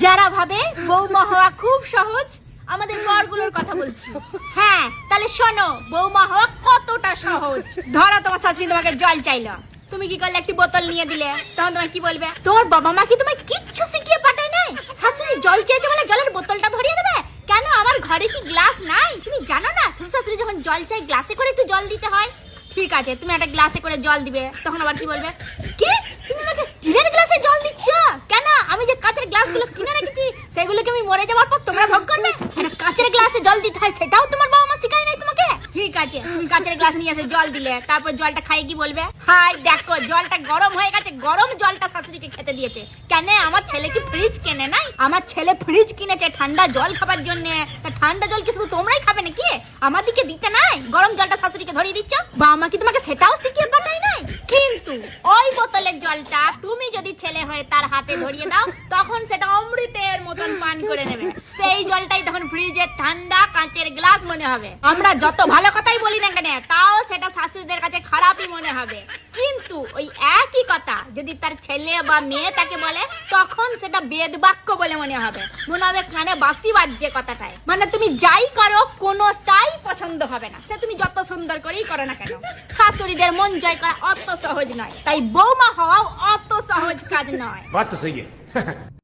যারা ভাবে বৌমা হওয়া খুব সহজ, আমাদের বরগুলোর কথা বলছি। হ্যাঁ, তাহলে শোনো বৌমা হওয়া কতটা সহজ। ধরো তোমার শাশুড়ি তোমাকে জল চাইলো, তুমি কি করলে? একটি বোতল নিয়ে দিলে, তখন তোমার কি বলবে? তোমার বাবা মা কি তোমায় কিচ্ছু শিখিয়ে পাঠায় নাই? শাশুড়ি জল চেয়েছে বলে জলের বোতলটা ধরিয়ে দেবে? কেন, আমার ঘরে কি গ্লাস নাই? তুমি জানো না শ্বশুর শাশুড়ি যখন জল চাই গ্লাসে করে একটু জল দিতে হয়? ঠিক আছে, তুমি একটা গ্লাসে করে জল দিবে, তখন আবার কি বলবে? কি, তুমি আমাকে স্টিলের গ্লাসে জল দিচ্ছ? কেন, আমি যে কাঁচের গ্লাসগুলো কিনে রেখেছি সেগুলোকে আমি মরে যাওয়ার পর তোমরা ভোগ করবে? একটা কাঁচের গ্লাসে জল দিতে হয়, সেটাও তোমার বাবা মা শিখায় নাই তোমাকে? ঠিক আছে, তুমি কাঁচের গ্লাস নিয়ে এসে জল দিলে, তারপর জলটা খাই কি বলবে? হাই দেখো জলটা গরম হয়ে গেছে, গরম জলটা শাশুড়িকে খেতে দিয়েছে। কেন, আমার ছেলে কি ফ্রিজ কেনে নাই? আমার ছেলে ফ্রিজ কিনেছে ঠান্ডা জল খাবার জন্য। ঠান্ডা জল কি শুধু তোমরাই খাবে নাকি? আমাদেরকে দিতে নাই? গরম জলটা শাশুড়িকে ধরিয়ে দিচ্ছ? বাবা মা কি তোমাকে সেটাও শিখিয়ে পাঠায় নাই? কিন্তু ওই বোতলের জলটা তুমি যদি ছেলে হয়ে তার হাতে ধরিয়ে দাও, তখন সেটা অমৃতের মতন পান করে নেবে। সেই জলটাই তখন ফ্রিজের ঠান্ডা কাঁচের গ্লাস মনে হবে। আমরা যত ভালো কথাই বলি না কেন, তাও সেটা শাশুড়িদের কাছে খারাপই মনে হবে। কিন্তু ওই একই কথা যদি তার ছেলে বা মেয়ে তাকে বলে, তখন সেটা বেদ বাক্য বলে মনে হবে। মনে হবে কানে বাঁশি বাজছে কথাটায়। মানে তুমি যাই করো কোনোটাই পছন্দ হবে না, সে তুমি যত সুন্দর করেই করো না কেন। শাশুড়িদের মন জয় করা অত সহজ নয়, তাই বৌমা হওয়াও অত সহজ কাজ নয়। बात तो सही है।